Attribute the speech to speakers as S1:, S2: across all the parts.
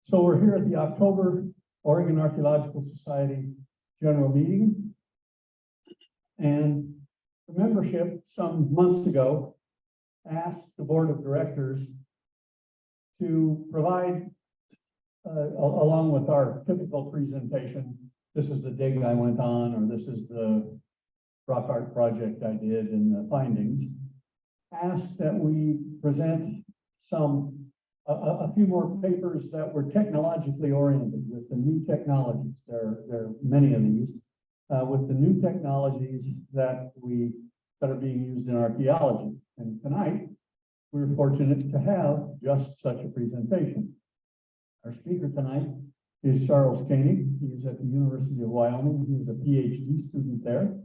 S1: So we're here at the October Oregon Archaeological Society General Meeting. And the membership some months ago asked the board of directors to provide, along with our typical presentation, this is the dig I went on, or this is the rock art project I did and the findings, asked that we present a few more papers that were technologically oriented with the new technologies. There are many of these with the new technologies that are being used in archaeology. And tonight, we're fortunate to have just such a presentation. Our speaker tonight is Charles Koenig. He's at the University of Wyoming. He's a PhD student there.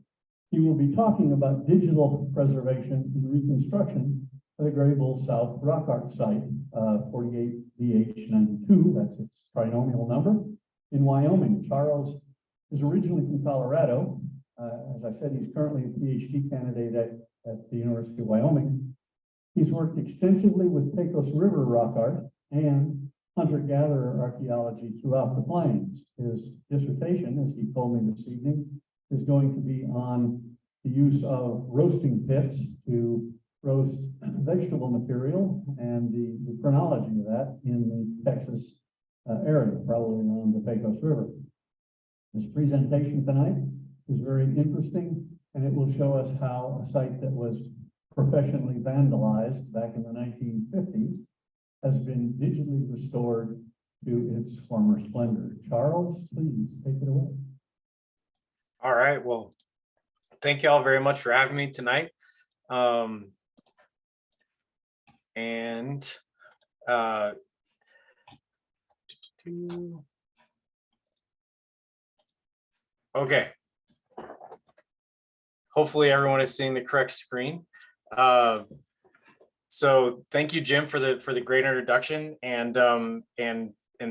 S1: He will be talking about digital preservation and reconstruction of the Greybull South rock art site, 48BH92, that's its trinomial number, in Wyoming. Charles is originally from Colorado. As I said, he's currently a PhD candidate at the University of Wyoming. He's worked extensively with Pecos River rock art and hunter-gatherer archaeology throughout the plains. His dissertation, as he told me this evening, is going to be on the use of roasting pits to roast vegetable material and the chronology of that in the Texas area, probably along the Pecos River. This presentation tonight is very interesting, and it will show us how a site that was professionally vandalized back in the 1950s has been digitally restored to its former splendor. Charles, please take it away.
S2: All right, well, thank you all very much for having me tonight. Okay. Hopefully everyone is seeing the correct screen. So thank you, Jim, for the great introduction, and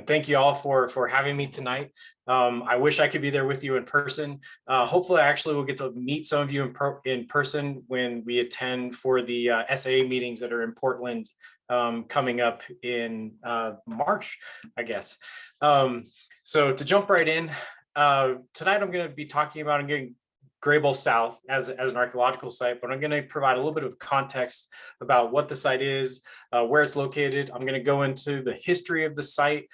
S2: thank you all for having me tonight. I wish I could be there with you in person. Hopefully, I actually will get to meet some of you in person when we attend for the SAA meetings that are in Portland coming up in March, I guess. So to jump right in, tonight I'm going to be talking about Greybull South as an archaeological site, but I'm going to provide a little bit of context about what the site is, where it's located. I'm going to go into the history of the site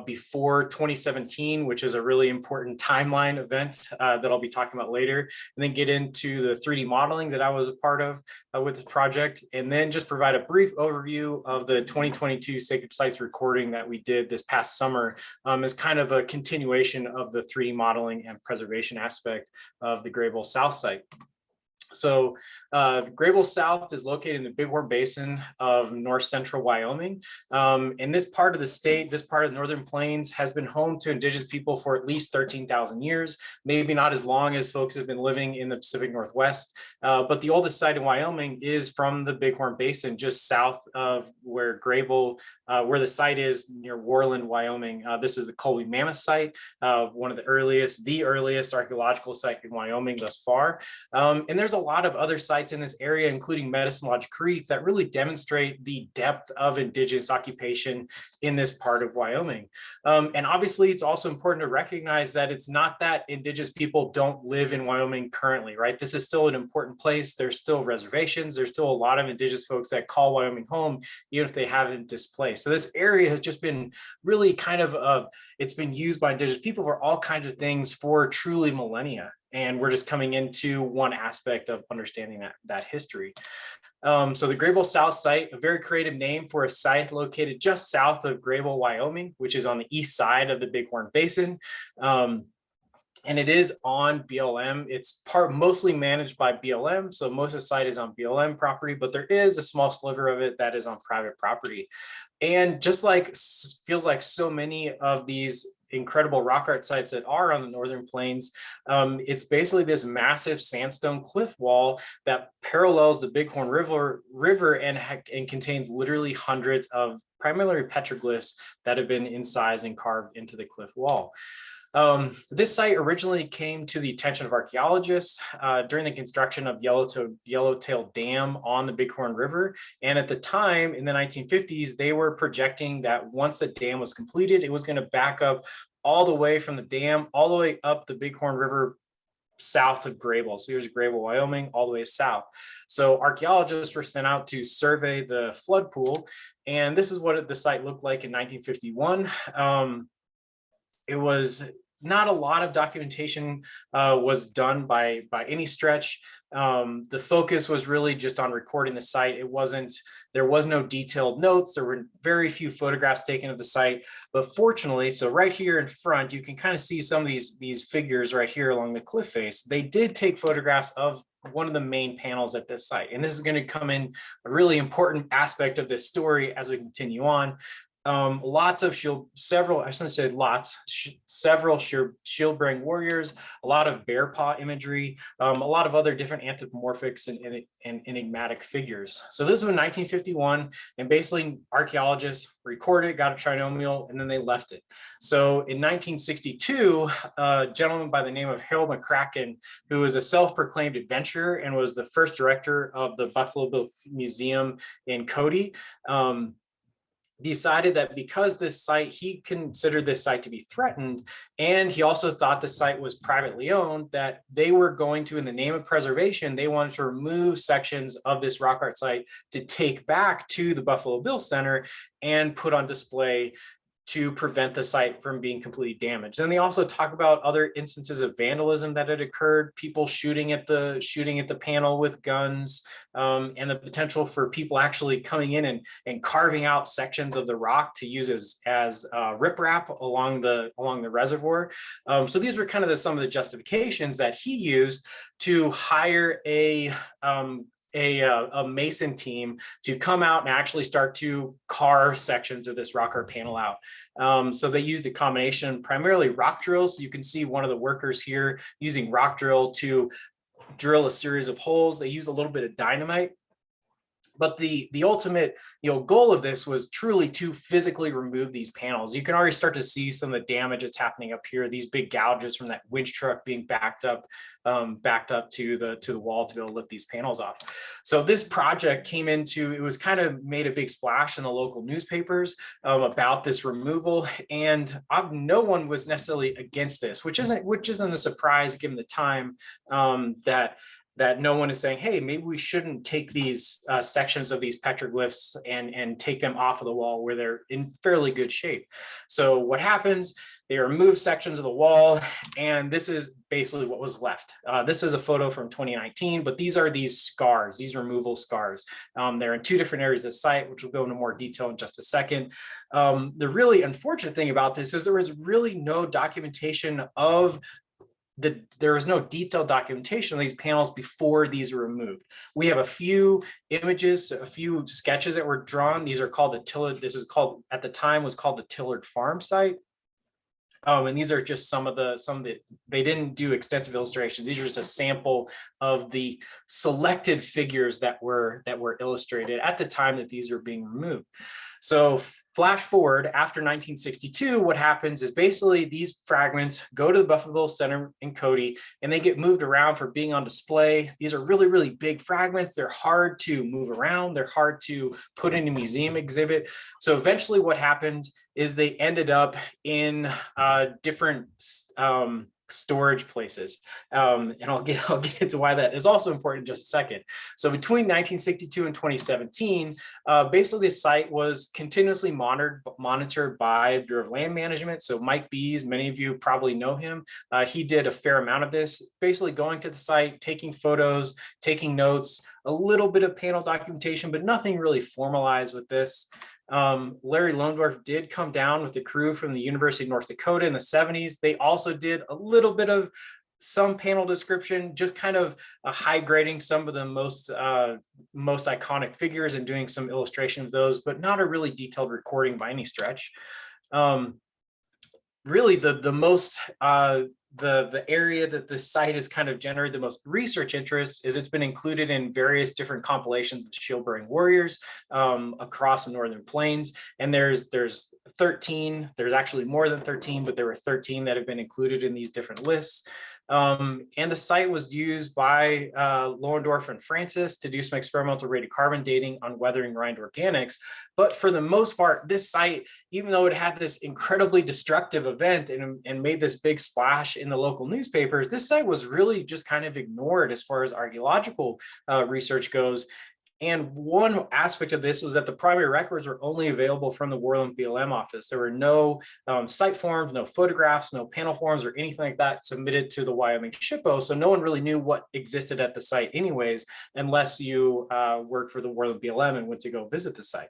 S2: before 2017, which is a really important timeline event that I'll be talking about later, and then get into the 3D modeling that I was a part of with the project, and then just provide a brief overview of the 2022 Sacred Sites recording that we did this past summer as kind of a continuation of the 3D modeling and preservation aspect of the Greybull South site. So Greybull South is located in the Bighorn Basin of north central Wyoming. And this part of the state, this part of the Northern Plains, has been home to indigenous people for at least 13,000 years, maybe not as long as folks have been living in the Pacific Northwest. But the oldest site in Wyoming is from the Bighorn Basin, just south of where Greybull, where the site is near Worland, Wyoming. This is the Colby Mammoth site, one of the earliest archaeological site in Wyoming thus far. And there's a lot of other sites in this area, including Medicine Lodge Creek, that really demonstrate the depth of indigenous occupation in this part of Wyoming. And obviously, it's also important to recognize that it's not that indigenous people don't live in Wyoming currently, right? This is still an important place. There's still reservations. There's still a lot of indigenous folks that call Wyoming home, even if they haven't displaced. So this area has just been really kind of, it's been used by indigenous people for all kinds of things for truly millennia. And we're just coming into one aspect of understanding that history. So the Greybull South site, a very creative name for a site located just south of Greybull, Wyoming, which is on the east side of the Bighorn Basin. And it is on BLM. It's mostly managed by BLM. So most of the site is on BLM property, but there is a small sliver of it that is on private property. And just like feels like so many of these incredible rock art sites that are on the Northern Plains, it's basically this massive sandstone cliff wall that parallels the Bighorn River and contains literally hundreds of primarily petroglyphs that have been incised and carved into the cliff wall. This site originally came to the attention of archaeologists during the construction of Yellowtail Dam on the Bighorn River. And at the time in the 1950s, they were projecting that once the dam was completed, it was going to back up all the way from the dam, all the way up the Bighorn River south of Greybull. So here's Greybull, Wyoming, all the way south. So archaeologists were sent out to survey the flood pool. And this is what the site looked like in 1951. It was not a lot of documentation was done by any stretch. The focus was really just on recording the site. There was no detailed notes. There were very few photographs taken of the site, but fortunately, so right here in front, you can kind of see some of these figures right here along the cliff face. They did take photographs of one of the main panels at this site. And this is going to come in a really important aspect of this story as we continue on. Lots of several shield bearing warriors, a lot of bear paw imagery, a lot of other different anthropomorphics and enigmatic figures. So this was in 1951, and basically archaeologists recorded it, got a trinomial, and then they left it. So in 1962, a gentleman by the name of Harold McCracken, who was a self-proclaimed adventurer and was the first director of the Buffalo Bill Museum in Cody, decided that because he considered this site to be threatened, and he also thought the site was privately owned, that they were going to, in the name of preservation, they wanted to remove sections of this rock art site to take back to the Buffalo Bill Center and put on display to prevent the site from being completely damaged. And they also talk about other instances of vandalism that had occurred, people shooting at the panel with guns, and the potential for people actually coming in and carving out sections of the rock to use as riprap along the reservoir. So these were kind of some of the justifications that he used to hire a mason team to come out and actually start to carve sections of this rock art panel out. So they used a combination, primarily rock drills. So you can see one of the workers here using rock drill to drill a series of holes. They use a little bit of dynamite. But the ultimate goal of this was truly to physically remove these panels. You can already start to see some of the damage that's happening up here. These big gouges from that winch truck being backed up to the wall to be able to lift these panels off. So this project it was kind of made a big splash in the local newspapers about this removal, and no one was necessarily against this, which isn't a surprise given the time that no one is saying, hey, maybe we shouldn't take these sections of these petroglyphs and take them off of the wall where they're in fairly good shape. So what happens, they remove sections of the wall, and this is basically what was left. This is a photo from 2019, but these are these scars, these removal scars. They're in two different areas of the site, which we'll go into more detail in just a second. The really unfortunate thing about this is there was really no documentation of there was no detailed documentation of these panels before these were removed. We have a few images, a few sketches that were drawn. These are called the Tillard. This is called, at the time, was called the Tillard Farm site. And these are just some of the, they didn't do extensive illustrations. These are just a sample of the selected figures that were illustrated at the time that these were being removed. So flash forward after 1962, what happens is basically these fragments go to the Buffalo Bill Center in Cody, and they get moved around for being on display. These are really, really big fragments. They're hard to move around. They're hard to put in a museum exhibit. So eventually what happened is they ended up in different storage places. And I'll get into why that is also important in just a second. So between 1962 and 2017, basically the site was continuously monitored by Bureau of Land Management. So Mike Bees, many of you probably know him. He did a fair amount of this, basically going to the site, taking photos, taking notes, a little bit of panel documentation, but nothing really formalized with this. Larry Lohndorf did come down with the crew from the University of North Dakota in the 70s. They also did a little bit of some panel description, just kind of high grading some of the most iconic figures and doing some illustration of those, but not a really detailed recording by any stretch. Really the the area that the site has kind of generated the most research interest is it's been included in various different compilations of shield-bearing warriors across the northern plains. And there's 13, there's actually more than 13, but there were 13 that have been included in these different lists. And the site was used by Lohendorf and Francis to do some experimental radiocarbon dating on weathering rind organics. But for the most part, this site, even though it had this incredibly destructive event and made this big splash in the local newspapers, this site was really just kind of ignored as far as archaeological research goes. And one aspect of this was that the primary records were only available from the Worland BLM office. There were no site forms, no photographs, no panel forms or anything like that submitted to the Wyoming SHPO. So no one really knew what existed at the site anyways, unless you worked for the Worland BLM and went to go visit the site.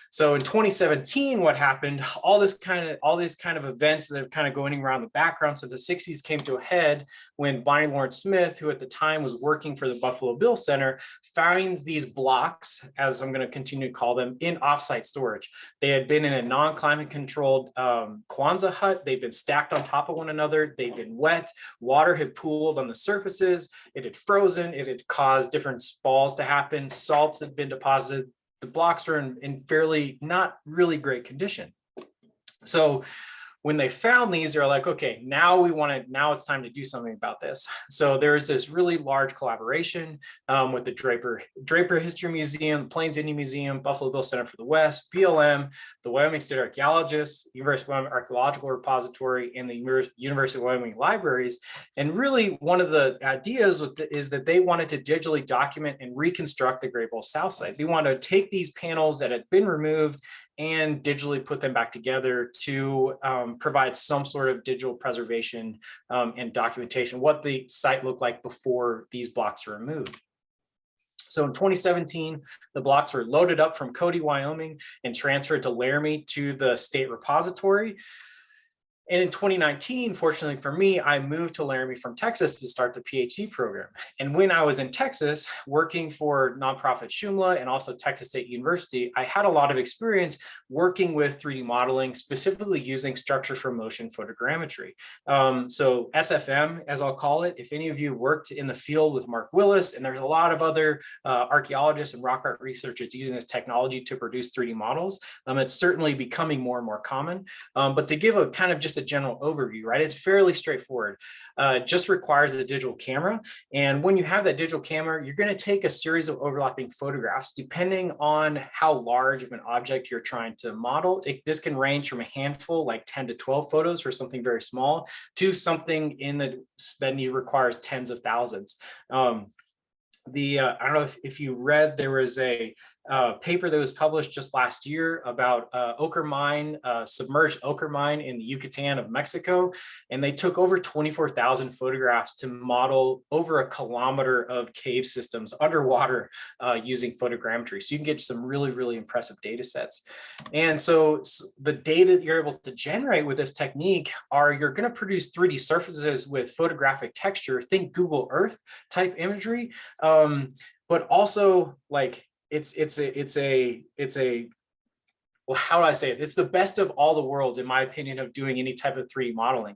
S2: So in 2017, what happened, all these kind of events that are kind of going around the background since the 60s came to a head when Bonnie Lawrence Smith, who at the time was working for the Buffalo Bill Center, finds these blocks, as I'm going to continue to call them, in offsite storage. They had been in a non-climate controlled Kwanzaa hut. They'd been stacked on top of one another. They'd been wet. Water had pooled on the surfaces. It had frozen. It had caused different falls to happen. Salts had been deposited. The blocks are in fairly not really great condition. So when they found these, they're like, okay, now it's time to do something about this. So there's this really large collaboration with the Draper History Museum, Plains Indian Museum, Buffalo Bill Center for the West, BLM, the Wyoming State Archaeologists, University of Wyoming Archaeological Repository, and the University of Wyoming Libraries. And really one of the ideas is that they wanted to digitally document and reconstruct the Greybull South site. They wanted to take these panels that had been removed and digitally put them back together to provide some sort of digital preservation and documentation, what the site looked like before these blocks were removed. So in 2017, the blocks were loaded up from Cody, Wyoming, and transferred to Laramie to the state repository. And in 2019, fortunately for me, I moved to Laramie from Texas to start the PhD program. And when I was in Texas working for nonprofit Shumla and also Texas State University, I had a lot of experience working with 3D modeling, specifically using structure for motion photogrammetry. So SFM, as I'll call it, if any of you worked in the field with Mark Willis, and there's a lot of other archaeologists and rock art researchers using this technology to produce 3D models, it's certainly becoming more and more common. But to give a kind of just a general overview, right? It's fairly straightforward. Just requires a digital camera. And when you have that digital camera, you're going to take a series of overlapping photographs, depending on how large of an object you're trying to model. This can range from a handful, like 10 to 12 photos for something very small, to something that requires tens of thousands. I don't know if you read, there was a paper that was published just last year about ochre mine, submerged ochre mine in the Yucatan of Mexico. And they took over 24,000 photographs to model over 1 kilometer of cave systems underwater using photogrammetry. So you can get some really, really impressive data sets. And so the data that you're able to generate with this technique you're going to produce 3D surfaces with photographic texture, think Google Earth type imagery, but also like it's a well, how do I say it? It's the best of all the worlds, in my opinion, of doing any type of 3D modeling.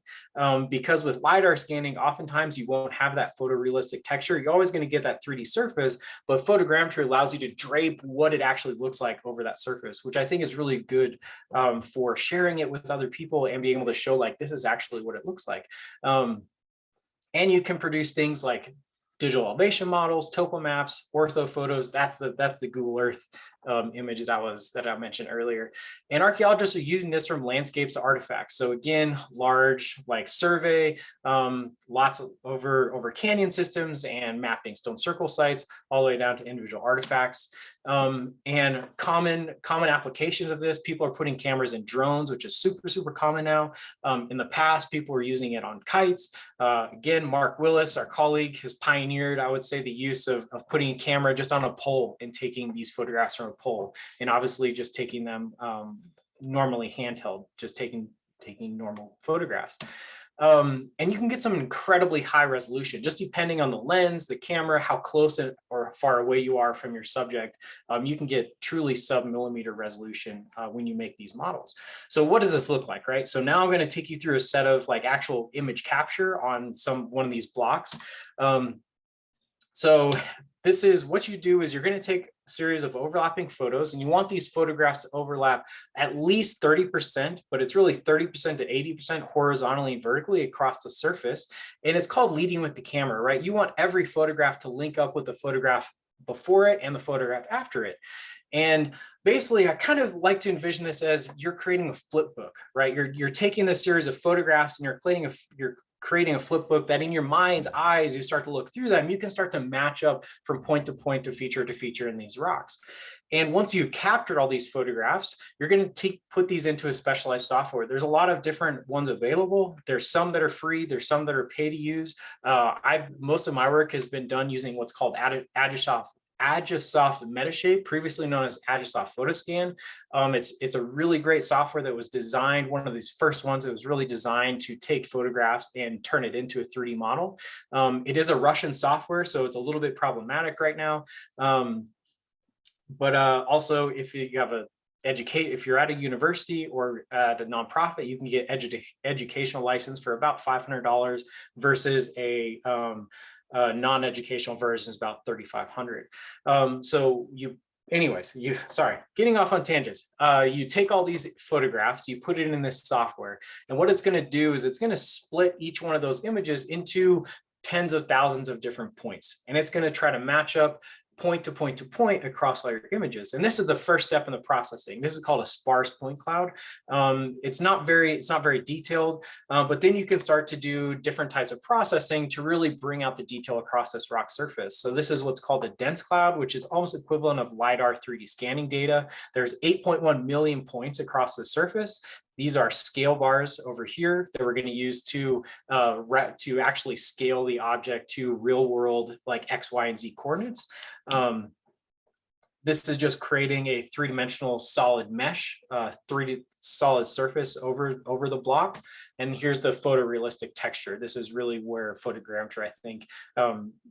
S2: Because with LiDAR scanning, oftentimes you won't have that photorealistic texture. You're always going to get that 3D surface, but photogrammetry allows you to drape what it actually looks like over that surface, which I think is really good for sharing it with other people and being able to show like, this is actually what it looks like. And you can produce things like digital elevation models, topo maps, ortho photos. That's the Google Earth image that I mentioned earlier. And archaeologists are using this from landscapes to artifacts. So again, large like survey, lots of over canyon systems and mapping stone circle sites all the way down to individual artifacts. And common applications of this, people are putting cameras in drones, which is super, super common now. In the past, people were using it on kites. Again, Mark Willis, our colleague, has pioneered, I would say, the use of putting a camera just on a pole and taking these photographs from a pole, and obviously just taking them normally handheld, just taking taking normal photographs. And you can get some incredibly high resolution, just depending on the lens, the camera, how close or far away you are from your subject. You can get truly sub-millimeter resolution when you make these models. So what does this look like, right? So now I'm going to take you through a set of like actual image capture on one of these blocks. So this is what you do is you're going to take a series of overlapping photos, and you want these photographs to overlap at least 30%, but it's really 30% to 80% horizontally and vertically across the surface. And it's called leading with the camera, right? You want every photograph to link up with the photograph before it and the photograph after it. And basically, I kind of like to envision this as you're creating a flip book, right? You're taking this series of photographs and you're creating a flip book that in your mind's eyes, you start to look through them, you can start to match up from point to point to feature in these rocks. And once you've captured all these photographs, you're going to put these into a specialized software. There's a lot of different ones available. There's some that are free. There's some that are pay to use. Most of my work has been done using what's called Agisoft Metashape, previously known as Agisoft PhotoScan. It's a really great software that was designed, one of these first ones that was really designed to take photographs and turn it into a 3D model. It is a Russian software, so it's a little bit problematic right now. But also, if you have if you're at a university or at a nonprofit, you can get educational license for about $500 versus a non-educational version is about $3,500. Sorry, getting off on tangents. You take all these photographs, you put it in this software, and what it's going to do is it's going to split each one of those images into tens of thousands of different points, and it's going to try to match up point to point to point across all your images. And this is the first step in the processing. This is called a sparse point cloud. It's not very detailed, but then you can start to do different types of processing to really bring out the detail across this rock surface. So this is what's called a dense cloud, which is almost equivalent of LiDAR 3D scanning data. There's 8.1 million points across the surface. These are scale bars over here that we're going to use to actually scale the object to real world like X, Y, and Z coordinates. This is just creating a three-dimensional solid mesh, 3D solid surface over the block. And here's the photorealistic texture. This is really where photogrammetry, I think,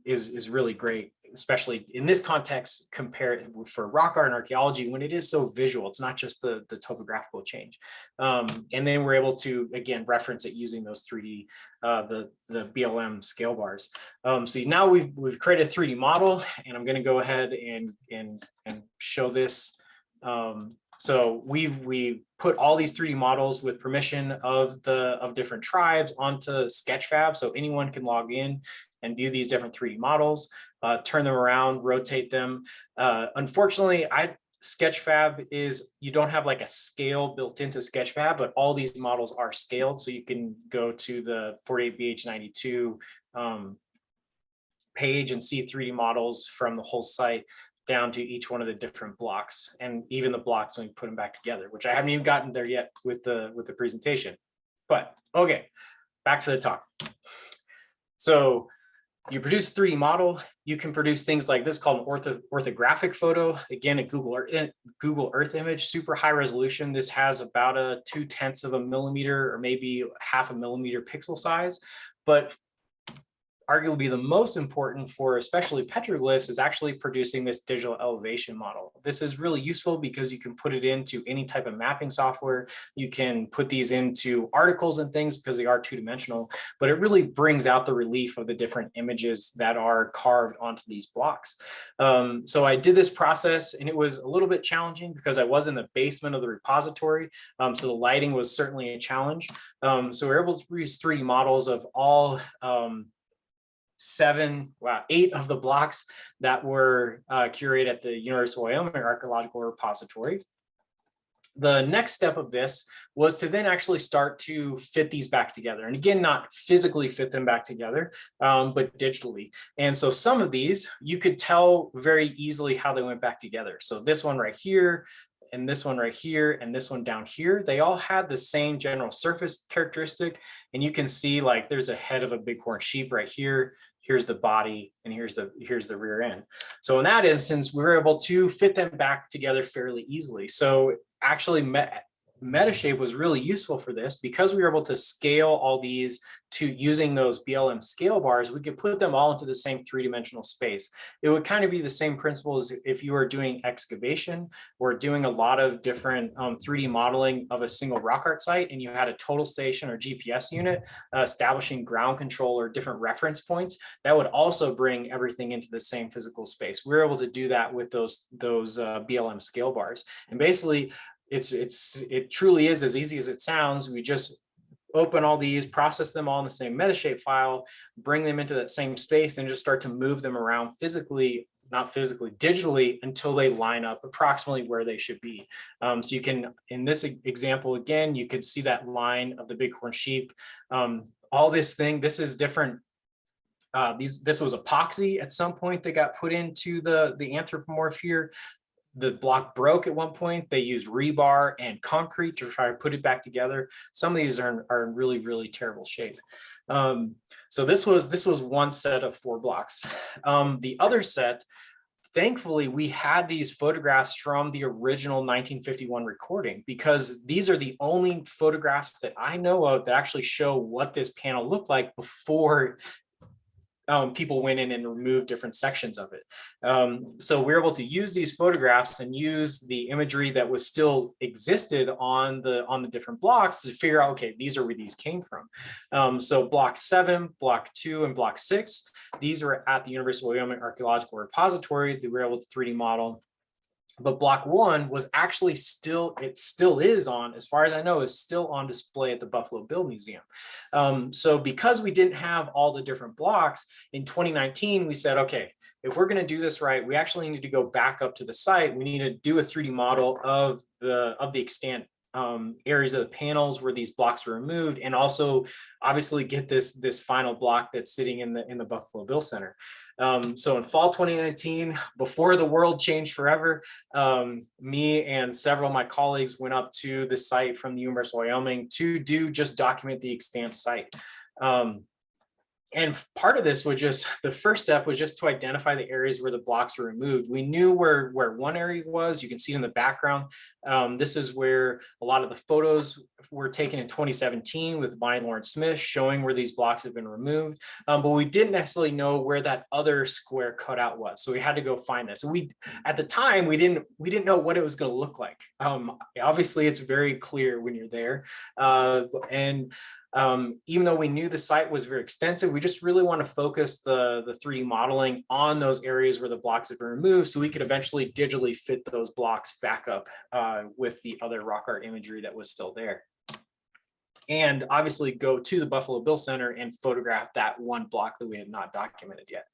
S2: is really great, especially in this context compared for rock art and archaeology when it is so visual. It's not just the topographical change. And then we're able to, again, reference it using those 3D, the BLM scale bars. So now we've created a 3D model, and I'm going to go ahead and show this. So we put all these 3D models with permission of different tribes onto Sketchfab, so anyone can log in and view these different 3D models, turn them around, rotate them. Unfortunately, Sketchfab you don't have like a scale built into Sketchfab, but all these models are scaled, so you can go to the 48BH92 page and see 3D models from the whole site down to each one of the different blocks, and even the blocks when you put them back together, which I haven't even gotten there yet with the presentation. But okay, back to the talk. So you produce a 3D model. You can produce things like this called an orthographic photo. Again, a Google Earth image, super high resolution. This has about a 0.2 of a millimeter or maybe 0.5 millimeter pixel size, but arguably the most important for especially petroglyphs is actually producing this digital elevation model. This is really useful because you can put it into any type of mapping software. You can put these into articles and things because they are two-dimensional, but it really brings out the relief of the different images that are carved onto these blocks. So I did this process, and it was a little bit challenging because I was in the basement of the repository. So the lighting was certainly a challenge. So we're able to produce 3D models of all 8 of the blocks that were curated at the University of Wyoming Archaeological Repository. The next step of this was to then actually start to fit these back together. And again, not physically fit them back together, but digitally. And so some of these, you could tell very easily how they went back together. So this one right here, and this one right here, and this one down here, they all had the same general surface characteristic. And you can see like there's a head of a bighorn sheep right here. Here's the body, and here's the rear end. So in that instance, we were able to fit them back together fairly easily. So actually Metashape was really useful for this because we were able to scale all these to using those BLM scale bars. We could put them all into the same three-dimensional space. It would kind of be the same principle as if you were doing excavation or doing a lot of different 3D modeling of a single rock art site, and you had a total station or GPS unit establishing ground control or different reference points. That would also bring everything into the same physical space. We're able to do that with those BLM scale bars, and basically it truly is as easy as it sounds. We just open all these, process them all in the same Metashape file, bring them into that same space, and just start to move them around physically, not physically, digitally, until they line up approximately where they should be. So you can, in this example, again, you could see that line of the bighorn sheep. All this thing, this is different. This was epoxy at some point that got put into the anthropomorph here. The block broke at one point. They used rebar and concrete to try to put it back together. Some of these are in really, really terrible shape. So this was one set of 4 blocks. The other set, thankfully, we had these photographs from the original 1951 recording, because these are the only photographs that I know of that actually show what this panel looked like before people went in and removed different sections of it. So we're able to use these photographs and use the imagery that was still existed on the different blocks to figure out, okay, these are where these came from. So block 7, block 2, and block 6, these were at the University of Wyoming Archaeological Repository that we were able to 3D model. But block 1 was actually still is on, as far as I know, is still on display at the Buffalo Bill Museum. So because we didn't have all the different blocks, in 2019, we said, okay, if we're going to do this right, we actually need to go back up to the site. We need to do a 3D model of the extant areas of the panels where these blocks were removed, and also obviously get this final block that's sitting in the Buffalo Bill Center. So in fall 2019, before the world changed forever, me and several of my colleagues went up to the site from the University of Wyoming to just document the extant site. And part of this was just, the first step was just to identify the areas where the blocks were removed. We knew where one area was. You can see it in the background. This is where a lot of the photos were taken in 2017 with Bonnie Lawrence Smith, showing where these blocks have been removed. But we didn't necessarily know where that other square cutout was. So we had to go find this. So at the time, we didn't know what it was going to look like. Obviously, it's very clear when you're there. Even though we knew the site was very extensive, we just really want to focus the 3D modeling on those areas where the blocks have been removed, so we could eventually digitally fit those blocks back up with the other rock art imagery that was still there. And obviously go to the Buffalo Bill Center and photograph that one block that we had not documented yet.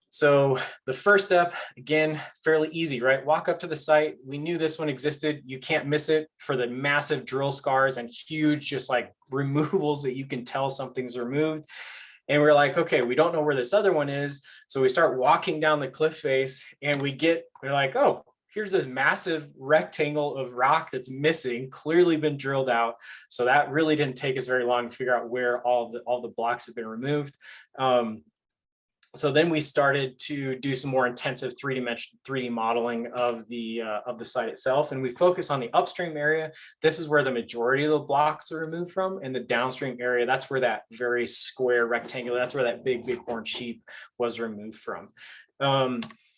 S2: So the first step, again, fairly easy, right? Walk up to the site. We knew this one existed. You can't miss it for the massive drill scars and huge, just like removals that you can tell something's removed. And we're like, okay, we don't know where this other one is. So we start walking down the cliff face, and we're like, oh, here's this massive rectangle of rock that's missing, clearly been drilled out. So that really didn't take us very long to figure out where all the blocks have been removed. So then we started to do some more intensive 3D modeling of the site itself, and we focus on the upstream area. This is where the majority of the blocks are removed from, and the downstream area, that's where that very square rectangular, that's where that big bighorn sheep was removed from.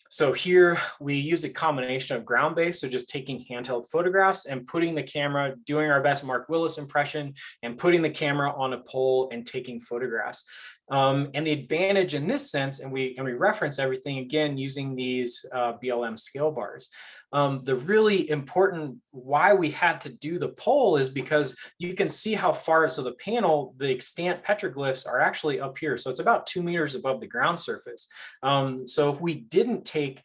S2: So here we use a combination of ground-based, so just taking handheld photographs and putting the camera, doing our best Mark Willis impression, and putting the camera on a pole and taking photographs. And the advantage in this sense, and we reference everything again using these BLM scale bars. The really important why we had to do the pole is because you can see how far, so the panel, the extant petroglyphs are actually up here. So it's about 2 meters above the ground surface. So if we didn't take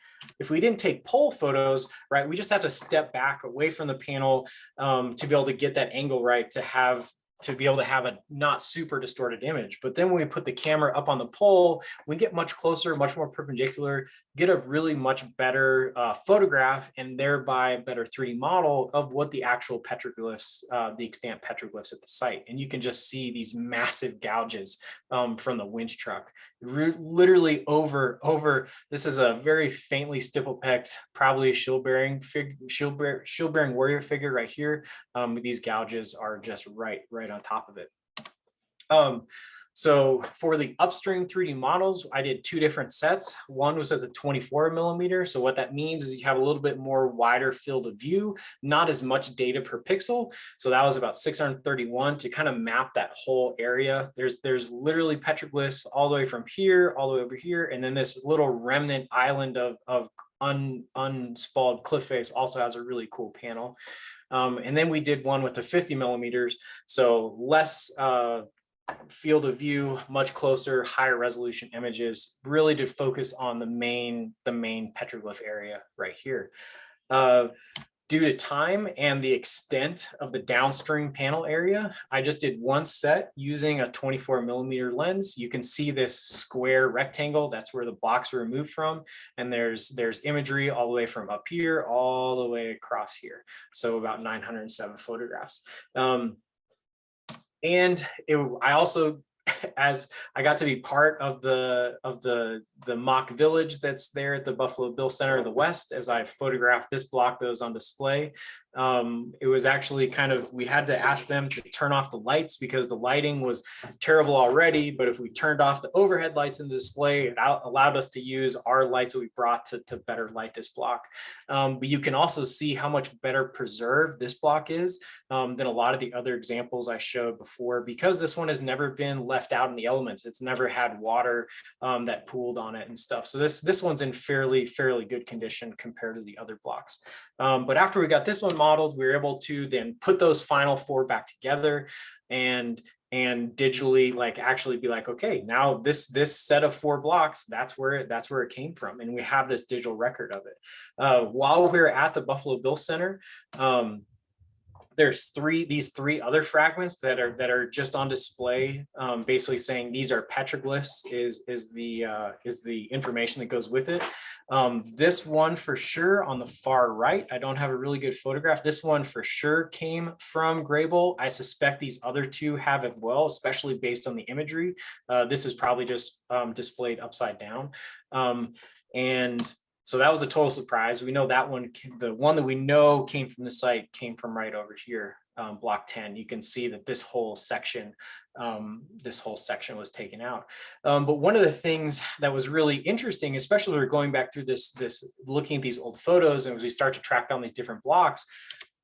S2: pole photos, right, we just have to step back away from the panel to be able to get that angle right, to have to be able to have a not super distorted image. But then when we put the camera up on the pole, we get much closer, much more perpendicular, get a really much better photograph, and thereby a better 3D model of what the actual petroglyphs, the extant petroglyphs at the site. And you can just see these massive gouges from the winch truck, literally over. This is a very faintly stipple-pecked, probably shield-bearing warrior figure right here. These gouges are just right on top of it. So for the upstream 3D models, I did 2 different sets. One was at the 24 millimeter. So what that means is you have a little bit more wider field of view, not as much data per pixel. So that was about 631 to kind of map that whole area. There's literally petroglyphs all the way from here, all the way over here. And then this little remnant island of unspalled cliff face also has a really cool panel. And then we did one with the 50 millimeters. So less field of view, much closer, higher resolution images, really to focus on the main petroglyph area right here. Due to time and the extent of the downstream panel area, I just did one set using a 24 millimeter lens. You can see this square rectangle. That's where the blocks are removed from. And there's imagery all the way from up here, all the way across here. So about 907 photographs. I also, as I got to be part of the mock village that's there at the Buffalo Bill Center of the West, as I photographed this block that was on display. It was actually kind of, we had to ask them to turn off the lights because the lighting was terrible already. But if we turned off the overhead lights in the display, it allowed us to use our lights that we brought to better light this block. But you can also see how much better preserved this block is than a lot of the other examples I showed before, because this one has never been left out in the elements. It's never had water that pooled on it and stuff. So this one's in fairly good condition compared to the other blocks. But after we got this one modeled, we were able to then put those final 4 back together and digitally actually be like, okay, now this set of 4 blocks, that's where it came from, and we have this digital record of it. While we're at the Buffalo Bill Center, there's these three other fragments that are just on display, basically saying these are petroglyphs is the information that goes with it. This one for sure on the far right, I don't have a really good photograph. This one for sure came from GreyBull. I suspect these other 2 have as well, especially based on the imagery. This is probably just displayed upside down. And so that was a total surprise. We know that one, the one that we know came from the site, came from right over here, block 10. You can see that this whole section was taken out. But one of the things that was really interesting, especially when we're going back through this looking at these old photos, and as we start to track down these different blocks,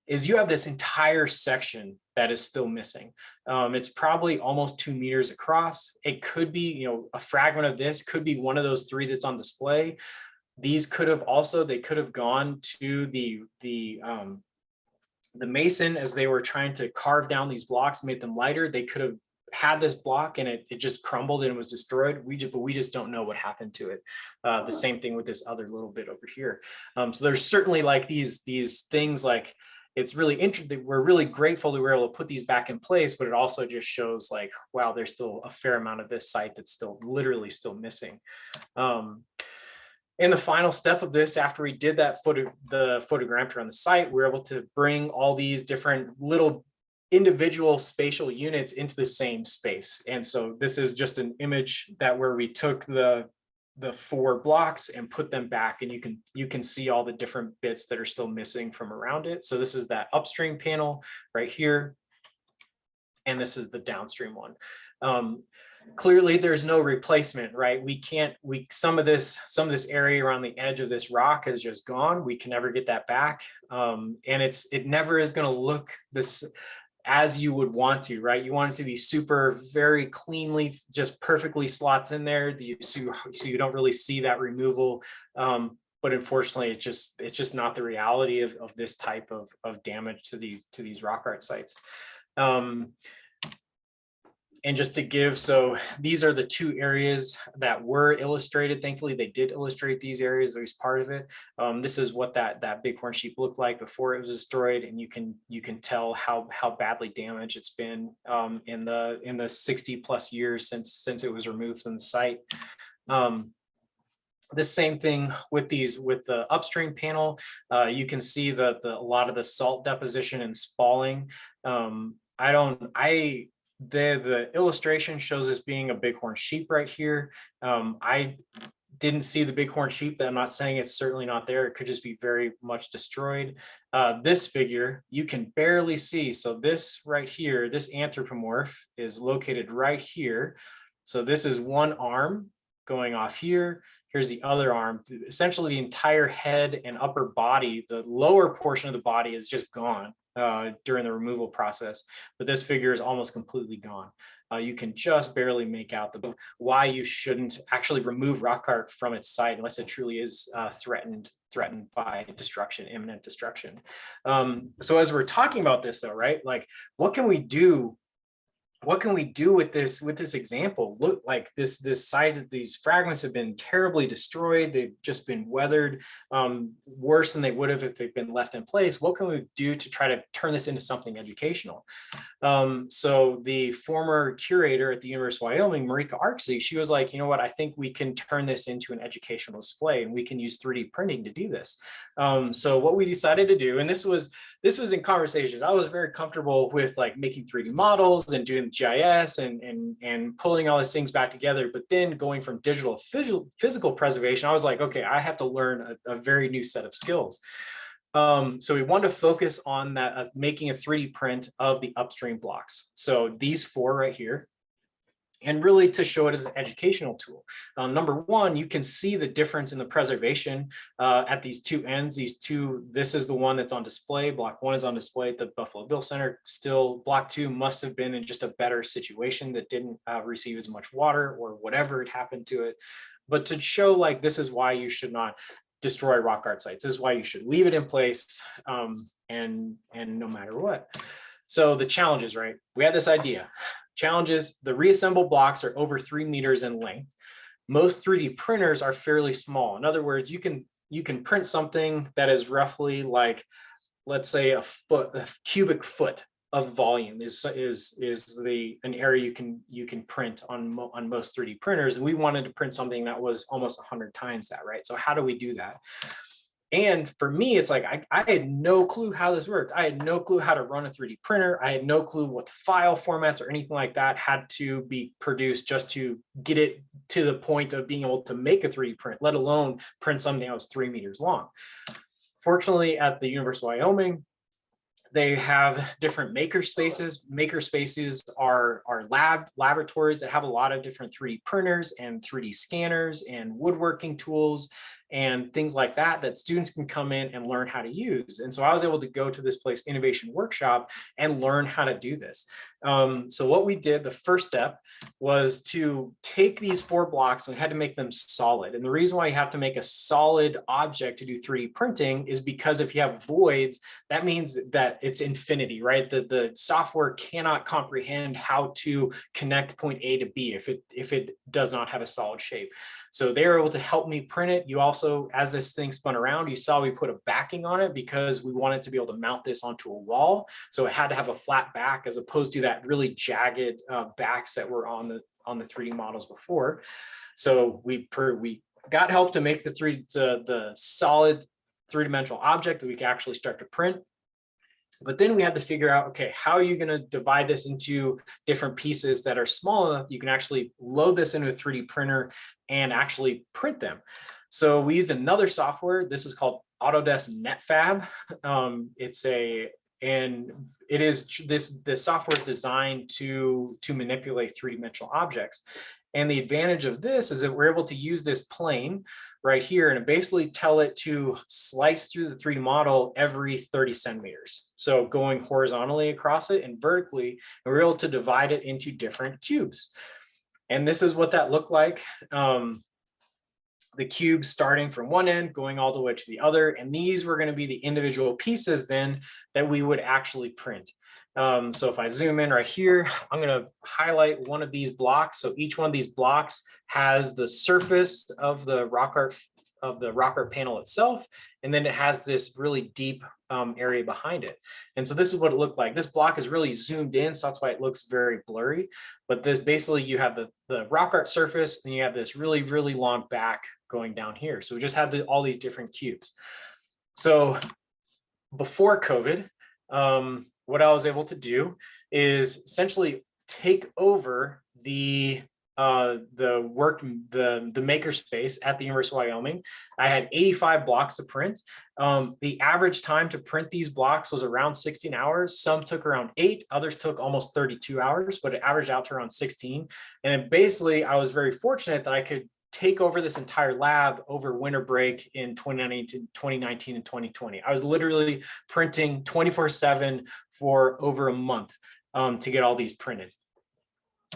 S2: is you have this entire section that is still missing. It's probably almost 2 meters across. It could be, a fragment of this could be one of those 3 that's on display. These could have also, they could have gone to the mason as they were trying to carve down these blocks, make them lighter. They could have had this block and it just crumbled and it was destroyed. But we just don't know what happened to it. The same thing with this other little bit over here. So there's certainly these things it's really interesting. We're really grateful that we're able to put these back in place, but it also just shows wow, there's still a fair amount of this site that's still literally still missing. In the final step of this, after we did that the photogrammetry on the site, we were able to bring all these different little individual spatial units into the same space. And so this is just an image where we took the 4 blocks and put them back, and you can see all the different bits that are still missing from around it. So this is that upstream panel right here, and this is the downstream one. Clearly there's no replacement, right? Some of this area around the edge of this rock has just gone. We can never get that back. And it never is going to look this as you would want to, right? You want it to be super, very cleanly, just perfectly slots in there. So you don't really see that removal. But unfortunately, it's just not the reality of this type of damage to these rock art sites. And just to give, so these are the two areas that were illustrated. Thankfully, they did illustrate these areas, at least part of it. This is what that bighorn sheep looked like before it was destroyed, and you can tell how badly damaged it's been in the 60 plus years since it was removed from the site. The same thing with the upstream panel. You can see a lot of the salt deposition and spalling. The illustration shows this being a bighorn sheep right here. I didn't see the bighorn sheep. That I'm not saying it's certainly not there. It could just be very much destroyed. This figure you can barely see. So this right here, this anthropomorph is located right here. So this is one arm going off here. Here's the other arm. Essentially the entire head and upper body, the lower portion of the body is just gone during the removal process, but this figure is almost completely gone. You can just barely make out why you shouldn't actually remove rock art from its site unless it truly is threatened by destruction, imminent destruction. So as we're talking about this though, right? Like, what can we do? What can we do with this example? Look, like this site, these fragments have been terribly destroyed. They've just been weathered worse than they would have if they've been left in place. What can we do to try to turn this into something educational? So the former curator at the University of Wyoming, Marika Arksey, she was like, you know what, I think we can turn this into an educational display, and we can use 3D printing to do this. So what we decided to do, and this was in conversations, I was very comfortable with like making 3D models and doing GIS and pulling all these things back together. But then going from digital to physical preservation, I was like, okay, I have to learn a very new set of skills. So we wanted to focus on that, making a 3D print of the upstream blocks. So these four right here, and really to show it as an educational tool. Number one, you can see the difference in the preservation at these two ends. This is the one that's on display. Block 1 is on display at the Buffalo Bill Center. Still, block 2 must have been in just a better situation that didn't receive as much water or whatever had happened to it. But to show like, this is why you should not destroy rock art sites. This is why you should leave it in place and no matter what. So the challenges, right? We had this idea. Challenges, the reassembled blocks are over 3 meters in length. Most 3D printers are fairly small. In other words, you can print something that is roughly like, let's say a cubic foot of volume is an area you can print on most 3D printers. And we wanted to print something that was almost 100 times that, right? So how do we do that? And for me, it's like, I had no clue how this worked. I had no clue how to run a 3D printer. I had no clue what file formats or anything like that had to be produced just to get it to the point of being able to make a 3D print, let alone print something that was 3 meters long. Fortunately, at the University of Wyoming, they have different maker spaces. Maker spaces are laboratories that have a lot of different 3D printers and 3D scanners and woodworking tools and things like that students can come in and learn how to use. And so I was able to go to this place, Innovation Workshop, and learn how to do this. So what we did, the first step was to take these 4 blocks and we had to make them solid. And the reason why you have to make a solid object to do 3D printing is because if you have voids, that means that it's infinity, right? The software cannot comprehend how to connect point A to B if it does not have a solid shape. So they were able to help me print it. You also, as this thing spun around, you saw we put a backing on it because we wanted to be able to mount this onto a wall. So it had to have a flat back as opposed to that really jagged backs that were on the 3D models before. So we got help to make the solid 3-dimensional object that we could actually start to print. But then we had to figure out, okay, how are you going to divide this into different pieces that are small enough you can actually load this into a 3D printer and actually print them. So we used another software. This is called Autodesk NetFab. The software is designed to manipulate 3-dimensional objects. And the advantage of this is that we're able to use this plane right here and basically tell it to slice through the 3D model every 30 centimeters. So going horizontally across it and vertically, and we're able to divide it into different cubes. And this is what that looked like. the cubes starting from one end, going all the way to the other. And these were going to be the individual pieces then that we would actually print. So if I zoom in right here, I'm going to highlight one of these blocks. So each one of these blocks has the surface of the rock art panel itself, and then it has this really deep area behind it. And so this is what it looked like. This block is really zoomed in, so that's why it looks very blurry. But this basically, you have the rock art surface, and you have this really, really long back going down here. So we just had all these different cubes. So before COVID, what I was able to do is essentially take over the makerspace at the University of Wyoming. I had 85 blocks to print. The average time to print these blocks was around 16 hours. Some took around 8, others took almost 32 hours, but it averaged out to around 16. And basically, I was very fortunate that I could take over this entire lab over winter break in 2019 and 2020. I was literally printing 24/7 for over a month to get all these printed.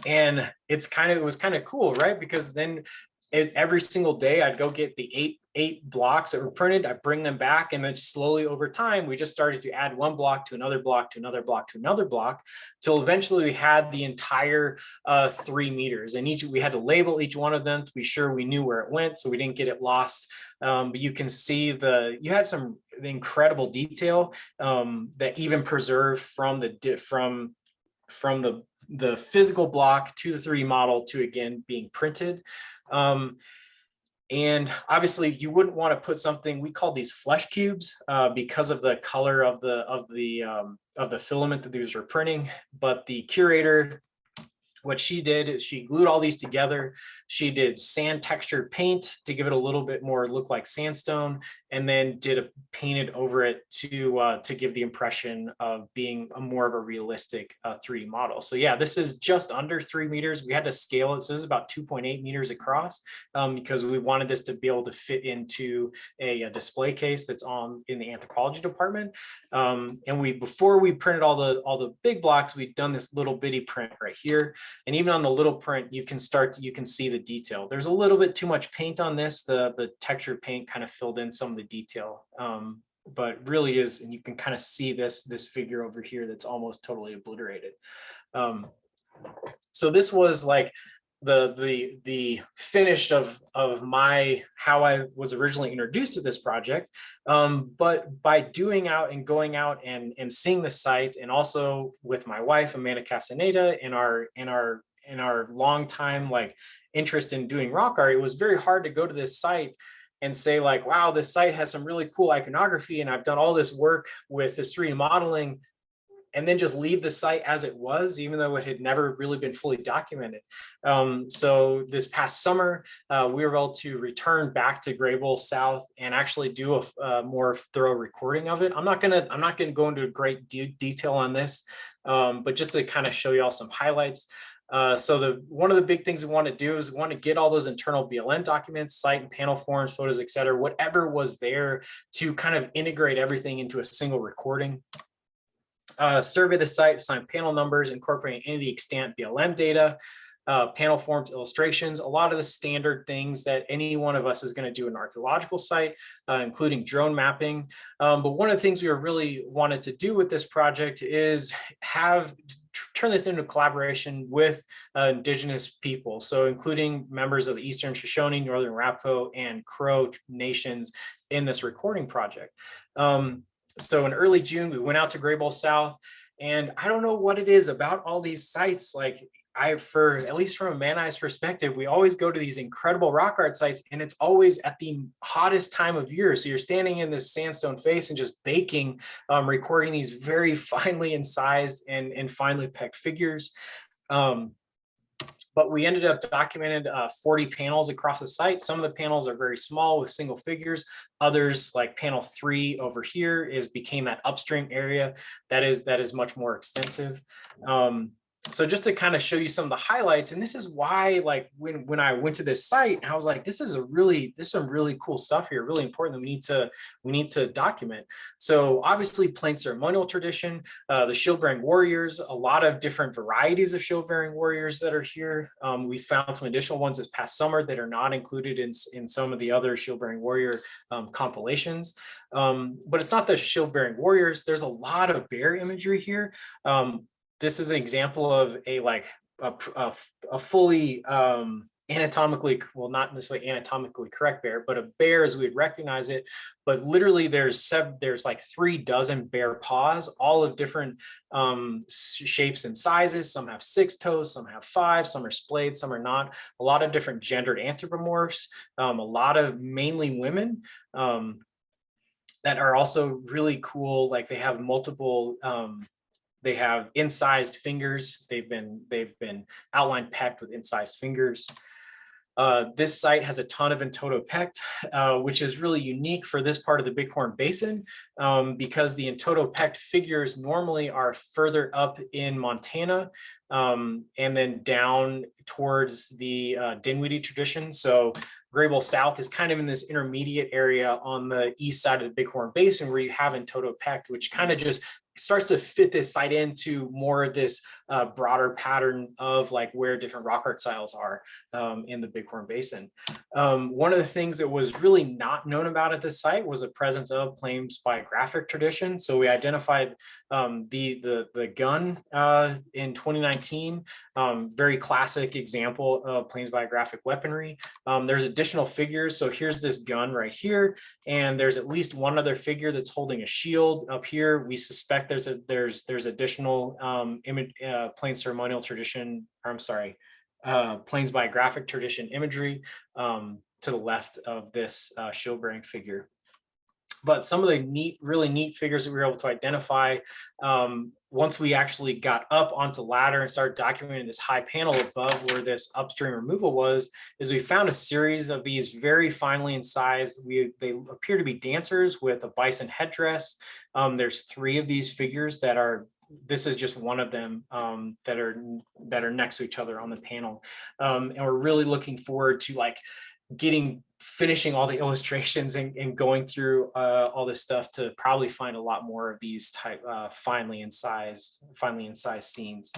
S2: And it was kind of cool, right? Because then every single day I'd go get the eight blocks that were printed, I bring them back, and then slowly over time, we just started to add one block to another block to another block to another block, till eventually we had the entire 3 meters. And we had to label each one of them to be sure we knew where it went, so we didn't get it lost. But you can see you had some incredible detail that even preserved from the physical block to the 3D model to, again, being printed. And obviously you wouldn't want to put something, we call these flesh cubes because of the color of the filament that these were printing. But the curator, what she did is she glued all these together. She did sand textured paint to give it a little bit more look like sandstone, and then painted over it to give the impression of being more of a realistic 3D model. So yeah, this is just under 3 meters. We had to scale it, so this is about 2.8 meters across because we wanted this to be able to fit into a display case that's in the anthropology department. And before we printed all the big blocks, we'd done this little bitty print right here. And even on the little print, you can see the detail. There's a little bit too much paint on this. The textured paint kind of filled in some of the detail, but really is, and you can kind of see this figure over here that's almost totally obliterated. So this was like the finish of how I was originally introduced to this project. But by going out and seeing the site, and also with my wife Amanda Castaneda and our long time interest in doing rock art, it was very hard to go to this site and say like, wow, this site has some really cool iconography, and I've done all this work with this 3D modeling, and then just leave the site as it was, even though it had never really been fully documented. So this past summer, we were able to return back to Greybull South and actually do a more thorough recording of it. I'm not gonna go into great detail on this, but just to kind of show you all some highlights. So one of the big things we want to do is we want to get all those internal BLM documents, site and panel forms, photos, etc., whatever was there, to kind of integrate everything into a single recording. Survey the site, assign panel numbers, incorporating any of the extant BLM data, panel forms, illustrations, a lot of the standard things that any one of us is going to do in an archaeological site, including drone mapping. But one of the things we really wanted to do with this project is turn this into collaboration with indigenous people, so including members of the Eastern Shoshone, Northern Arapaho, and Crow nations in this recording project. So in early June, we went out to Greybull South, and I don't know what it is about all these sites. At least from a Man Eye's perspective, we always go to these incredible rock art sites, and it's always at the hottest time of year. So you're standing in this sandstone face and just baking, recording these very finely incised and finely pecked figures. But we ended up documented 40 panels across the site. Some of the panels are very small with single figures. Others, like panel 3 over here, became that upstream area that is much more extensive. So just to kind of show you some of the highlights, and this is why, like when I went to this site, I was like, there's some really cool stuff here, really important that we need to document. So obviously plain ceremonial tradition, the shield bearing warriors, a lot of different varieties of shield bearing warriors that are here. We found some additional ones this past summer that are not included in some of the other shield bearing warrior compilations. But it's not the shield bearing warriors. There's a lot of bear imagery here. This is an example of a fully anatomically, well, not necessarily anatomically correct bear, but a bear as we'd recognize it. But literally there's like 36 bear paws, all of different shapes and sizes. Some have 6 toes, some have 5, some are splayed, some are not. A lot of different gendered anthropomorphs, a lot of mainly women that are also really cool. Like they have multiple, they have incised fingers. They've been outline pecked with incised fingers. This site has a ton of in-toto-pecked, which is really unique for this part of the Bighorn Basin, because the in-toto-pecked figures normally are further up in Montana, and then down towards the Dinwiddie tradition. So GreyBull South is kind of in this intermediate area on the east side of the Bighorn Basin where you have in-toto-pecked, which kind of just starts to fit this site into more of this broader pattern of like where different rock art styles are in the Bighorn Basin. One of the things that was really not known about at this site was the presence of Plains biographic tradition. So we identified the gun in 2019, very classic example of Plains biographic weaponry. There's additional figures. So here's this gun right here, and there's at least one other figure that's holding a shield up here. We suspect there's additional image Plains ceremonial tradition, or I'm sorry, Plains biographic tradition imagery to the left of this shield bearing figure. But some of the really neat figures that we were able to identify once we actually got up onto ladder and started documenting this high panel above where this upstream removal was, is we found a series of these very finely incised, they appear to be dancers with a bison headdress. There's 3 of these figures that are, this is just one of them that are next to each other on the panel. And we're really looking forward to like finishing all the illustrations and going through all this stuff to probably find a lot more of these type finely incised scenes.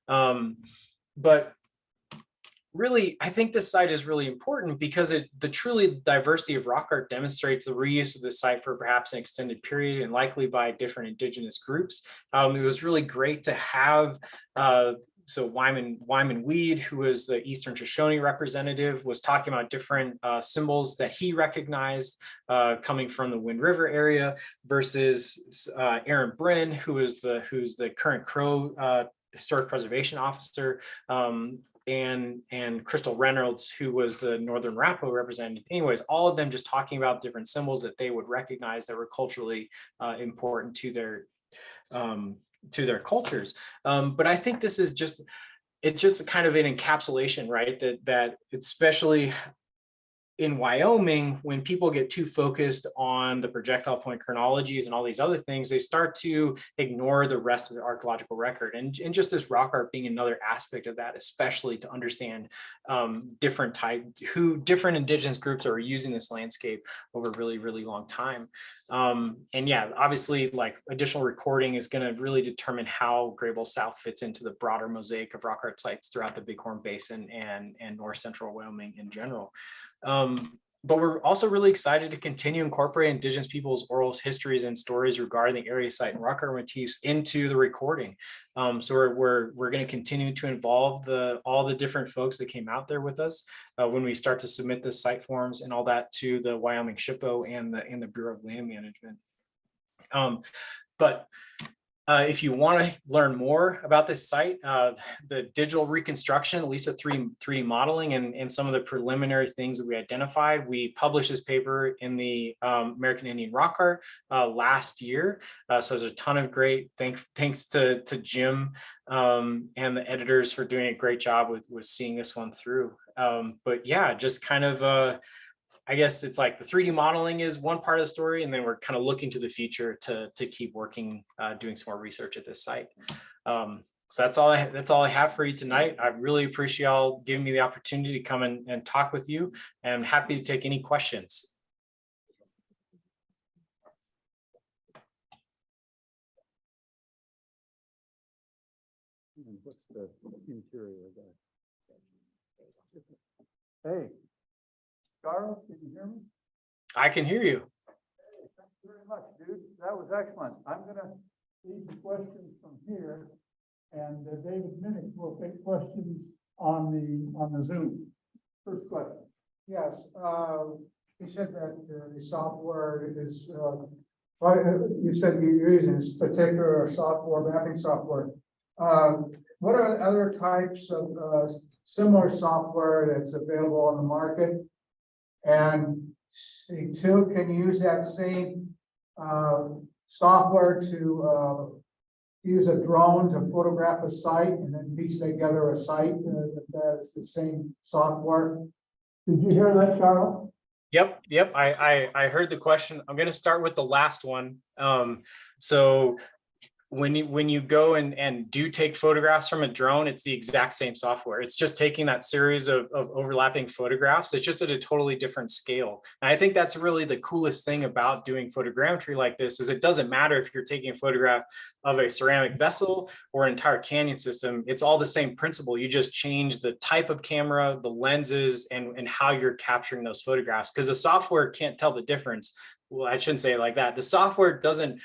S2: But really, I think this site is really important because the truly diversity of rock art demonstrates the reuse of the site for perhaps an extended period and likely by different indigenous groups. It was really great to have so Wyman Weed, who is the Eastern Shoshone representative, was talking about different symbols that he recognized coming from the Wind River area, versus Aaron Bryn, who's the current Crow Historic Preservation Officer, and Crystal Reynolds, who was the Northern Arapaho representative. Anyways, all of them just talking about different symbols that they would recognize that were culturally important to their cultures. But I think this is it's just kind of an encapsulation, right? That especially in Wyoming, when people get too focused on the projectile point chronologies and all these other things, they start to ignore the rest of the archaeological record. And just this rock art being another aspect of that, especially to understand different indigenous groups are using this landscape over a really, really long time. And yeah, obviously, like additional recording is going to really determine how Greybull South fits into the broader mosaic of rock art sites throughout the Bighorn Basin and north central Wyoming in general. But we're also really excited to continue incorporating indigenous people's oral histories and stories regarding the area site and rock art motifs into the recording. So we're going to continue to involve all the different folks that came out there with us when we start to submit the site forms and all that to the Wyoming SHPO and the Bureau of Land Management. But if you want to learn more about this site, the digital reconstruction, at least a 3D modeling and some of the preliminary things that we identified, we published this paper in the American Indian Rock Art last year. So there's a ton of great thanks to Jim and the editors for doing a great job with seeing this one through. But yeah, just kind of I guess it's like the 3D modeling is one part of the story, and then we're kind of looking to the future to keep working, doing some more research at this site. So that's all I have for you tonight. I really appreciate y'all giving me the opportunity to come and talk with you, and I'm happy to take any questions.
S1: What's the interior of that? Hey, Charles, can you hear me?
S2: I can hear you.
S1: Hey, thank you very much, dude. That was excellent. I'm gonna lead the questions from here, and David Minnick will take questions on the Zoom. First question.
S3: Yes, you said that the software is, you said you're using this particular software, mapping software. What are the other types of similar software that's available on the market? And two, can you use that same software to use a drone to photograph a site and then piece together a site if that's the same software?
S1: Did you hear that, Charles?
S2: Yep. I heard the question. I'm going to start with the last one. So when you go and do take photographs from a drone, it's the exact same software. It's just taking that series of overlapping photographs. It's just at a totally different scale. And I think that's really the coolest thing about doing photogrammetry like this is it doesn't matter if you're taking a photograph of a ceramic vessel or an entire canyon system. It's all the same principle. You just change the type of camera, the lenses, and how you're capturing those photographs, because the software can't tell the difference. Well, I shouldn't say it like that. The software doesn't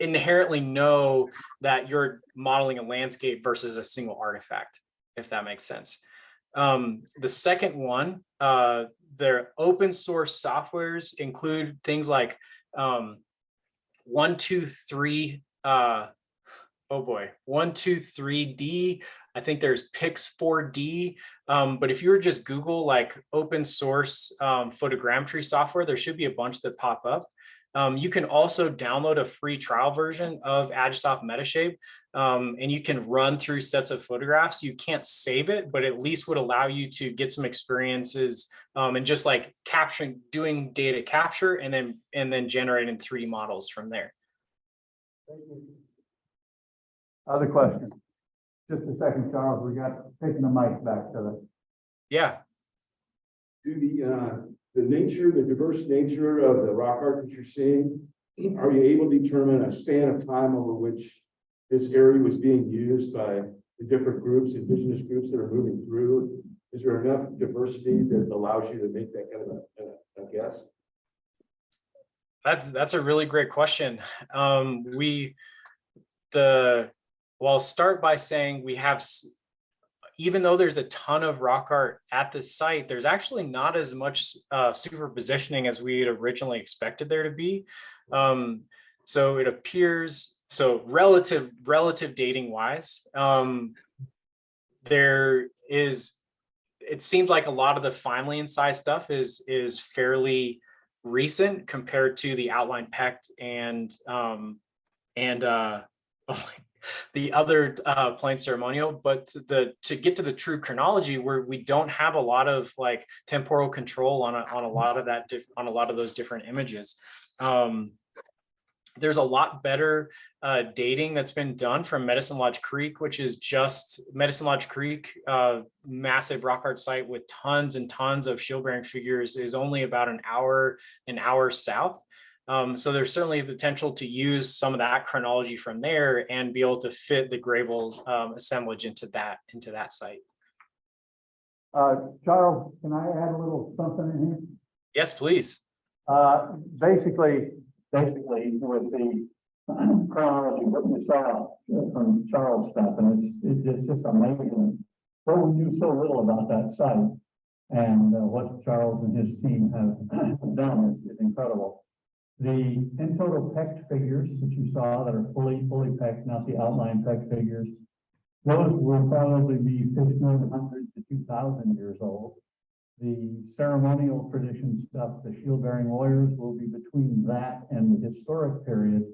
S2: inherently know that you're modeling a landscape versus a single artifact, if that makes sense. The second one, their open source softwares include things like 123, 123D. I think there's Pix 4D. But if you were just Google like open source photogrammetry software, there should be a bunch that pop up. You can also download a free trial version of Agisoft Metashape, and you can run through sets of photographs. You can't save it, but at least would allow you to get some experiences and just like doing data capture and then generating 3D models from there.
S1: Thank you. Other questions? Just a second, Charles. We got taking the mic back to the.
S2: Yeah.
S4: Do the nature, the diverse nature of the rock art that you're seeing, are you able to determine a span of time over which this area was being used by the different groups, indigenous groups that are moving through? Is there enough diversity that allows you to make that kind of a guess?
S2: That's a really great question. I'll start by saying we have, even though there's a ton of rock art at the site, there's actually not as much superpositioning as we had originally expected there to be. So it appears, so relative dating wise, it seems like a lot of the finely incised stuff is fairly recent compared to the outline pecked and the other plain ceremonial, but to get to the true chronology, where we don't have a lot of like temporal control on a lot of that on a lot of those different images. There's a lot better dating that's been done from Medicine Lodge Creek, which is just Medicine Lodge Creek, massive rock art site with tons and tons of shield bearing figures, is only about an hour south. So there's certainly a potential to use some of that chronology from there and be able to fit the GreyBull assemblage into that site.
S1: Charles, can I add a little something in here?
S2: Yes, please.
S1: Basically with the chronology, what we saw from Charles' stuff, and it's just amazing what we knew so little about that site, and what Charles and his team have done is incredible. The in total pecked figures that you saw that are fully pecked, not the outline pecked figures, those will probably be 1,500 to 2,000 years old. The ceremonial tradition stuff, the shield bearing warriors, will be between that and the historic period.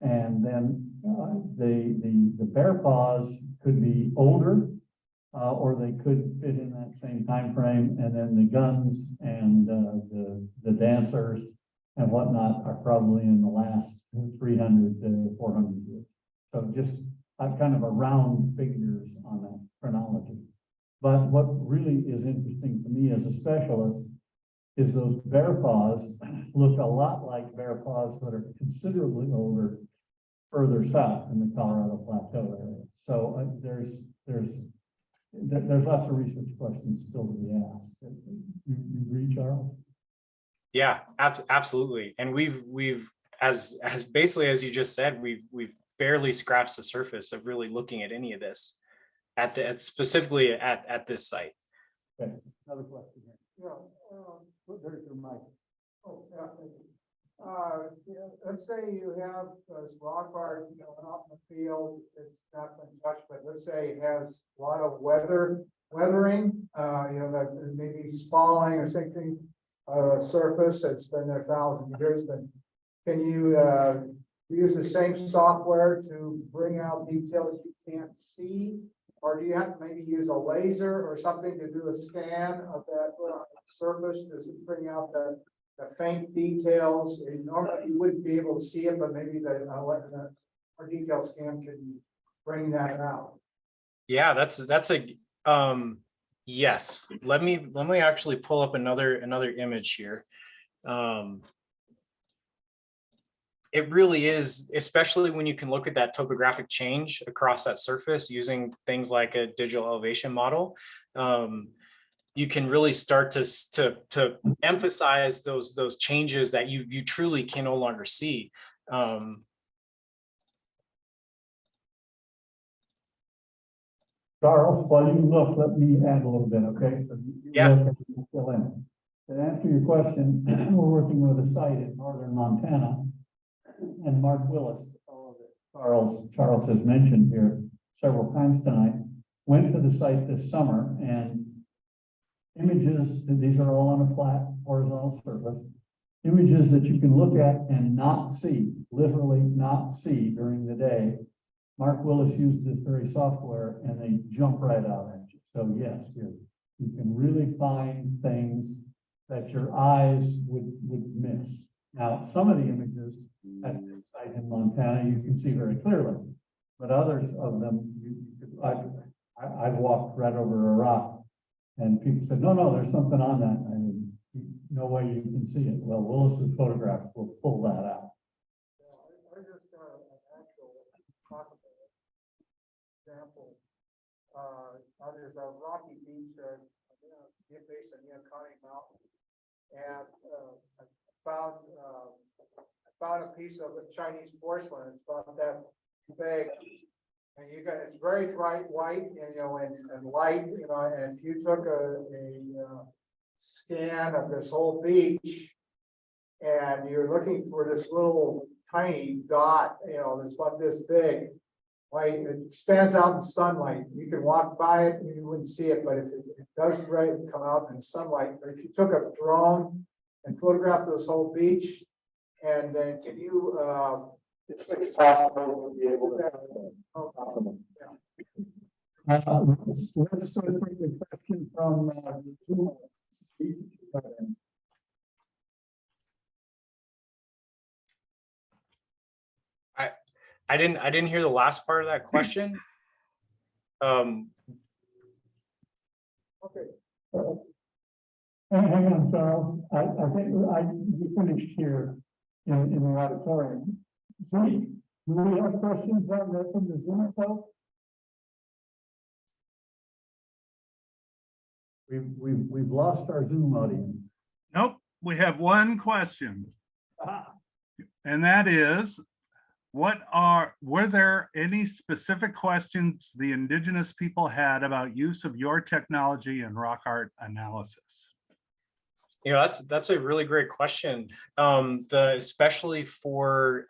S1: And then the bear paws could be older, or they could fit in that same time frame. And then the guns and the dancers and whatnot are probably in the last 300 to 400 years. So just kind of a round figures on that chronology. But what really is interesting to me as a specialist is those bear paws look a lot like bear paws that are considerably older further south in the Colorado Plateau area. So there's lots of research questions still to be asked. You agree, Charles?
S2: Yeah, absolutely. And we've as basically as you just said, we've barely scratched the surface of really looking at any of this specifically at this site.
S1: Okay, another question here.
S3: Yeah,
S1: There's your mic.
S3: oh, yeah, thank you. Yeah, let's say you have this rock art, out in the field, it's not been touched, but let's say it has a lot of weathering, that maybe spalling or something, surface that's been there 1,000 years, but can you, use the same software to bring out details you can't see? Or do you have to maybe use a laser or something to do a scan of that surface to bring out the faint details? And normally you wouldn't be able to see it, but maybe the our detail scan can bring that out.
S2: Yeah, that's a yes. Let me actually pull up another image here. It really is, especially when you can look at that topographic change across that surface using things like a digital elevation model. You can really start to emphasize those changes that you truly can no longer see.
S1: Charles, while you look, let me add a little bit, okay? So
S2: Yeah.
S1: look, you fill in. To answer your question, we're working with a site in northern Montana, and Mark Willis, Charles has mentioned here several times tonight, went to the site this summer, and images, these are all on a flat horizontal surface, images that you can look at and not see, literally not see during the day. Mark Willis used this very software and they jump right out at you. So yes, you can really find things that your eyes would miss. Now, some of the images at this site in Montana, you can see very clearly, but others of them, I've walked right over a rock and people said, no, there's something on that. And no way you can see it. Well, Willis's photographs will pull that out.
S3: I just got an actual possible example. There's a rocky beach near Basin near Koenig Mountain, and I found a piece of Chinese porcelain. It's about that big, and it's very bright white, and light, and if you took a scan of this whole beach, and you're looking for this little tiny dot, that's about this big, white, it stands out in sunlight. You can walk by it and you wouldn't see it, but if it does come out in sunlight, or if you took a drone and photographed this whole beach, and then can you it's possible to be able to
S1: Let's take a question from Zoom.
S2: I didn't hear the last part of that question.
S3: Okay.
S1: Hang on, Charles. I think we finished here in the auditorium. Zoom, do we have questions on that from the Zoom folks? We've lost our Zoom audience.
S5: Nope, we have one question. And that is, were there any specific questions the indigenous people had about use of your technology in rock art analysis?
S2: That's a really great question. Especially for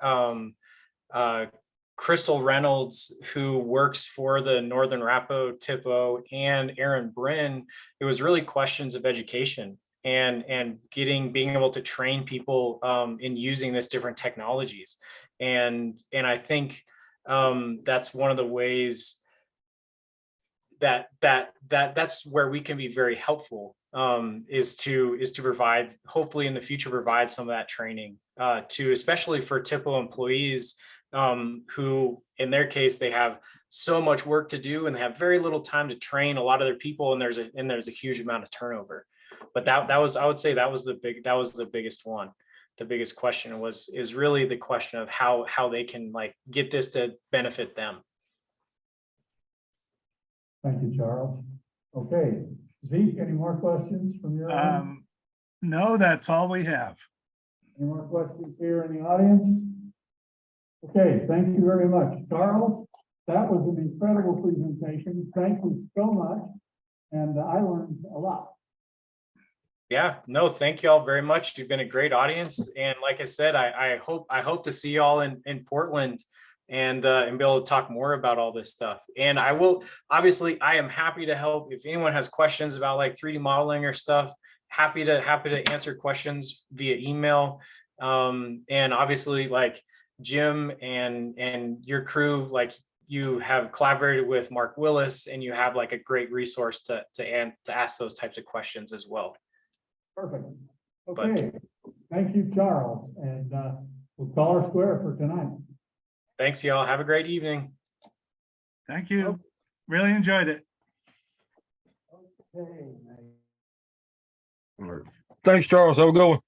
S2: Crystal Reynolds, who works for the Northern Rapo, TIPO, and Aaron Bryn, it was really questions of education and being able to train people in using this different technologies. And I think that's one of the ways that's where we can be very helpful, is to provide, hopefully in the future, provide some of that training to, especially for TIPO employees who in their case, they have so much work to do and they have very little time to train a lot of their people, and there's a huge amount of turnover. But that was, I would say that was the biggest one. The biggest question is really the question of how they can like get this to benefit them.
S1: Thank you, Charles. Okay, Zeke, any more questions from your end?
S5: No, that's all we have.
S1: Any more questions here in the audience? Okay, thank you very much. Charles, that was an incredible presentation. Thank you so much. And I learned a lot.
S2: Yeah, no, thank you all very much. You've been a great audience. And like I said, I hope to see you all in Portland and be able to talk more about all this stuff. And I will, obviously, I am happy to help. If anyone has questions about like 3D modeling or stuff, happy to answer questions via email. And obviously like Jim and your crew, like you have collaborated with Mark Willis, and you have like a great resource to ask those types of questions as well.
S1: Perfect. Okay, thank you, Charles. And we'll call her square for tonight.
S2: Thanks, y'all. Have a great evening.
S5: Thank you. Really enjoyed it.
S1: Okay.
S6: Thanks, Charles. Have a good one.